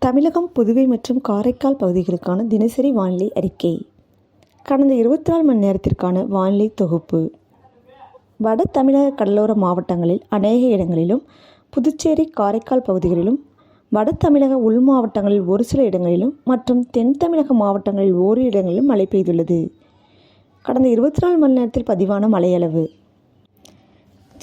தமிழகம், புதுவை மற்றும் காரைக்கால் பகுதிகளுக்கான தினசரி வானிலை அறிக்கை. கடந்த 24 மணி நேரத்திற்கான வானிலை தொகுப்பு. வட தமிழக கடலோர மாவட்டங்களில் அநேக இடங்களிலும், புதுச்சேரி, காரைக்கால் பகுதிகளிலும், வட தமிழக உள் மாவட்டங்களில் ஒரு சில இடங்களிலும் மற்றும் தென் தமிழக மாவட்டங்களில் ஓரிரு இடங்களிலும் மழை பெய்துள்ளது. கடந்த 24 மணி நேரத்தில் பதிவான மழையளவு: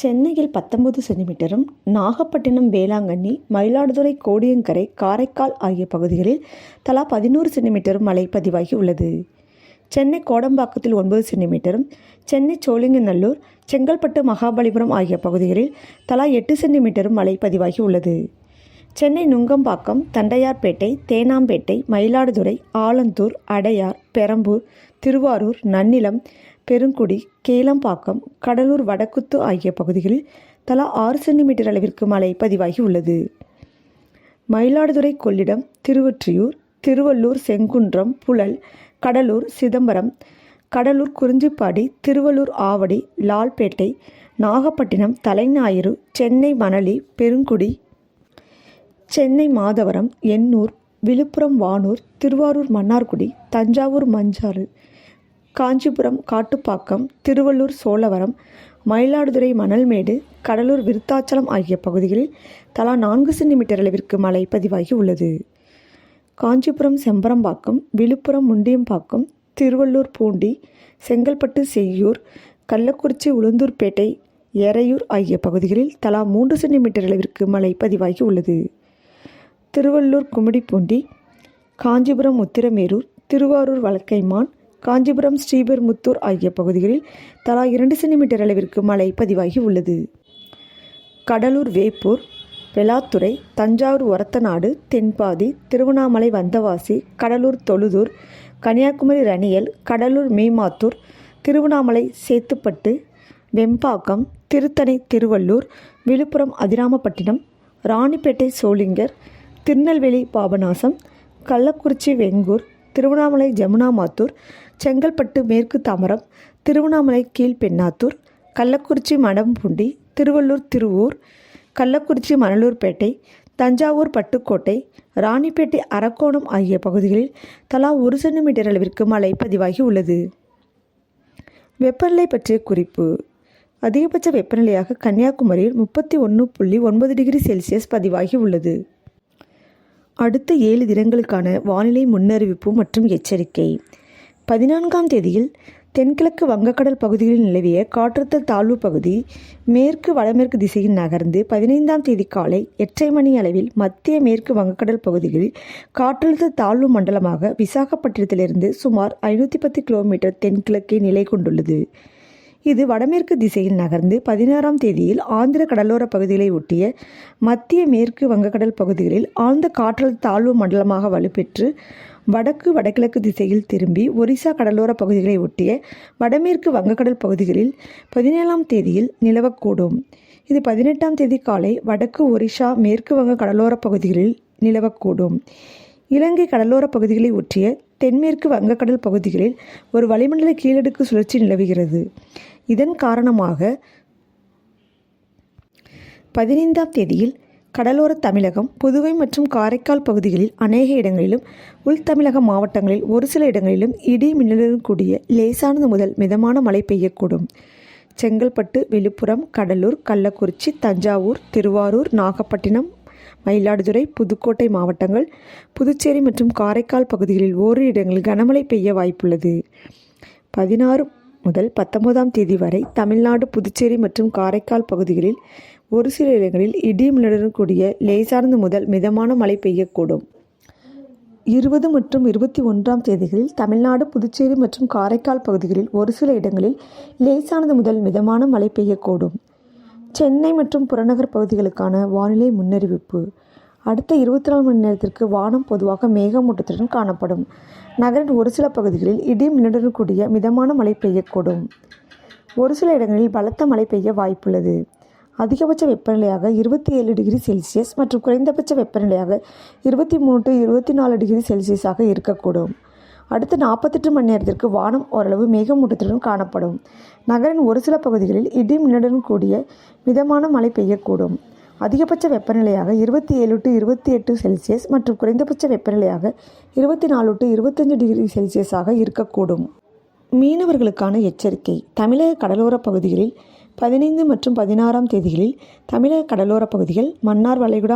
சென்னையில் 19 சென்டிமீட்டரும், நாகப்பட்டினம், வேளாங்கண்ணி, மயிலாடுதுறை, கோடியக்கரை, காரைக்கால் ஆகிய பகுதிகளில் தலா 11 சென்டிமீட்டரும் மழை பதிவாகி உள்ளது. சென்னை கோடம்பாக்கத்தில் 9 சென்டிமீட்டரும், சென்னை சோழிங்கநல்லூர், செங்கல்பட்டு, மகாபலிபுரம் ஆகிய பகுதிகளில் தலா 8 சென்டிமீட்டரும் மழை பதிவாகி உள்ளது. சென்னை நுங்கம்பாக்கம், தண்டையார்பேட்டை, தேனாம்பேட்டை, மயிலாடுதுறை, ஆலந்தூர், அடையார், பெரம்பூர், திருவாரூர், நன்னிலம், பெருங்குடி, கேளம்பாக்கம், கடலூர், வடக்குத்து ஆகிய பகுதிகளில் தலா 6 சென்டிமீட்டர் அளவிற்கு மழை பதிவாகி உள்ளது. மயிலாடுதுறை, கொள்ளிடம், திருவொற்றியூர், திருவள்ளூர், செங்குன்றம், புழல், கடலூர், சிதம்பரம், கடலூர், குறிஞ்சிப்பாடி, திருவள்ளூர், ஆவடி, லால்பேட்டை, நாகப்பட்டினம், தலைஞாயிறு, சென்னை மணலி, பெருங்குடி, சென்னை மாதவரம், எண்ணூர், விழுப்புரம், வானூர், திருவாரூர், மன்னார்குடி, தஞ்சாவூர், மஞ்சாறு, காஞ்சிபுரம், காட்டுப்பாக்கம், திருவள்ளூர், சோழவரம், மயிலாடுதுறை, மணல்மேடு, கடலூர், விருத்தாச்சலம் ஆகிய பகுதிகளில் தலா 4 சென்டிமீட்டர் அளவிற்கு மழை பதிவாகி உள்ளது. காஞ்சிபுரம், செம்பரம்பாக்கம், விழுப்புரம், முண்டியம்பாக்கம், திருவள்ளூர், பூண்டி, செங்கல்பட்டு, செய்யூர், கள்ளக்குறிச்சி, உளுந்தூர்பேட்டை, எறையூர் ஆகிய பகுதிகளில் தலா 3 சென்டிமீட்டர் அளவிற்கு மழை பதிவாகி உள்ளது. திருவள்ளூர், கும்மிடிப்பூண்டி, காஞ்சிபுரம், உத்திரமேரூர், திருவாரூர், வலக்கைமான், காஞ்சிபுரம், ஸ்ரீபெரும்புத்தூர் ஆகிய பகுதிகளில் தலா 2 சென்டிமீட்டர் அளவிற்கு மழை பதிவாகி உள்ளது. கடலூர், வேப்பூர், வெளாத்துறை, தஞ்சாவூர், ஒரத்தநாடு, தென்பாதி, திருவண்ணாமலை, வந்தவாசி, கடலூர், தொழுதூர், கன்னியாகுமரி, ரணியல், கடலூர், மீமாத்தூர், திருவண்ணாமலை, சேத்துப்பட்டு, வெம்பாக்கம், திருத்தணி, திருவள்ளூர், விழுப்புரம், அதிராமப்பட்டினம், ராணிப்பேட்டை, சோளிங்கர், திருநெல்வேலி, பாபநாசம், கள்ளக்குறிச்சி, வெங்கூர், திருவண்ணாமலை, ஜமுனாமாத்தூர், செங்கல்பட்டு, மேற்கு தாம்பரம், திருவண்ணாமலை, கீழ்பெண்ணாத்தூர், கள்ளக்குறிச்சி, மடம்பூண்டி, திருவள்ளூர், திருவூர், கள்ளக்குறிச்சி, மணலூர்பேட்டை, தஞ்சாவூர், பட்டுக்கோட்டை, ராணிப்பேட்டை, அரக்கோணம் ஆகிய பகுதிகளில் தலா 1 சென்டிமீட்டர் அளவிற்கு மழை பதிவாகி உள்ளது. வெப்பநிலை பற்றிய குறிப்பு: அதிகபட்ச வெப்பநிலையாக கன்னியாகுமரியில் 31.9 டிகிரி செல்சியஸ் பதிவாகி உள்ளது. அடுத்த 7 தினங்களுக்கான வானிலை முன்னறிவிப்பு மற்றும் எச்சரிக்கை. 14ஆம் தேதியில் தென்கிழக்கு வங்கக்கடல் பகுதிகளில் நிலவிய காற்றழுத்த தாழ்வு பகுதி மேற்கு வடமேற்கு திசையில் நகர்ந்து 15ஆம் தேதி காலை 8:30 மணி அளவில் மத்திய மேற்கு வங்கக்கடல் பகுதிகளில் காற்றழுத்த தாழ்வு மண்டலமாக விசாகப்பட்டினத்திலிருந்து சுமார் 510 கிலோமீட்டர் தென்கிழக்கே நிலை கொண்டுள்ளது. இது வடமேற்கு திசையில் நகர்ந்து 16ஆம் தேதியில் ஆந்திர கடலோர பகுதிகளை ஒட்டிய மத்திய மேற்கு வங்கக்கடல் பகுதிகளில் ஆழ்ந்த காற்றழுத்த தாழ்வு மண்டலமாக வலுப்பெற்று வடக்கு வடகிழக்கு திசையில் திரும்பி ஒரிசா கடலோர பகுதிகளை ஒட்டிய வடமேற்கு வங்கக்கடல் பகுதிகளில் 17ஆம் தேதியில் நிலவக்கூடும். இது 18ஆம் தேதி காலை வடக்கு ஒரிசா மேற்கு வங்க கடலோர பகுதிகளில் நிலவக்கூடும். இலங்கை கடலோர பகுதிகளை ஒட்டிய தென்மேற்கு வங்கக்கடல் பகுதிகளில் ஒரு வளிமண்டல கீழடுக்கு சுழற்சி நிலவுகிறது. இதன் காரணமாக 15ஆம் தேதியில் கடலோர தமிழகம், புதுவை மற்றும் காரைக்கால் பகுதிகளில் அநேக இடங்களிலும், உள் தமிழக மாவட்டங்களில் ஒரு சில இடங்களிலும் இடி மின்னலுடன் கூடிய லேசானது முதல் மிதமான மழை பெய்யக்கூடும். செங்கல்பட்டு, விழுப்புரம், கடலூர், கள்ளக்குறிச்சி, தஞ்சாவூர், திருவாரூர், நாகப்பட்டினம், மயிலாடுதுறை, புதுக்கோட்டை மாவட்டங்கள், புதுச்சேரி மற்றும் காரைக்கால் பகுதிகளில் ஓரிரு இடங்களில் கனமழை பெய்ய வாய்ப்புள்ளது. 16 முதல் 19ஆம் தேதி வரை தமிழ்நாடு, புதுச்சேரி மற்றும் காரைக்கால் பகுதிகளில் ஒரு சில இடங்களில் இடி மின்னலுடன் கூடிய லேசானது முதல் மிதமான மழை பெய்யக்கூடும். 20 மற்றும் 21ஆம் தேதிகளில் தமிழ்நாடு, புதுச்சேரி மற்றும் காரைக்கால் பகுதிகளில் ஒரு சில இடங்களில் லேசானது முதல் மிதமான மழை பெய்யக்கூடும். சென்னை மற்றும் புறநகர் பகுதிகளுக்கான வானிலை முன்னறிவிப்பு: அடுத்த 24 மணி நேரத்திற்கு வானம் பொதுவாக மேகமூட்டத்துடன் காணப்படும். நகரின் ஒரு சில பகுதிகளில் இடி மின்னலுடன் கூடிய மிதமான மழை பெய்யக்கூடும். ஒரு சில இடங்களில் பலத்த மழை பெய்ய வாய்ப்புள்ளது. அதிகபட்ச வெப்பநிலையாக 27 டிகிரி செல்சியஸ் மற்றும் குறைந்தபட்ச வெப்பநிலையாக 23 to 24 டிகிரி செல்சியஸாக இருக்கக்கூடும். அடுத்த 48 மணி நேரத்திற்கு வானம் ஓரளவு மேகமூட்டத்துடன் காணப்படும். நகரின் ஒரு சில பகுதிகளில் இடி மின்னலுடன் கூடிய மிதமான மழை பெய்யக்கூடும். அதிகபட்ச வெப்பநிலையாக 27 to 28 செல்சியஸ் மற்றும் குறைந்தபட்ச வெப்பநிலையாக 24 to 25 டிகிரி செல்சியஸாக இருக்கக்கூடும். மீனவர்களுக்கான எச்சரிக்கை. தமிழக கடலோரப் பகுதிகளில் 15 மற்றும் 16ஆம் தேதிகளில் தமிழக கடலோரப் பகுதிகள், மன்னார் வளைகுடா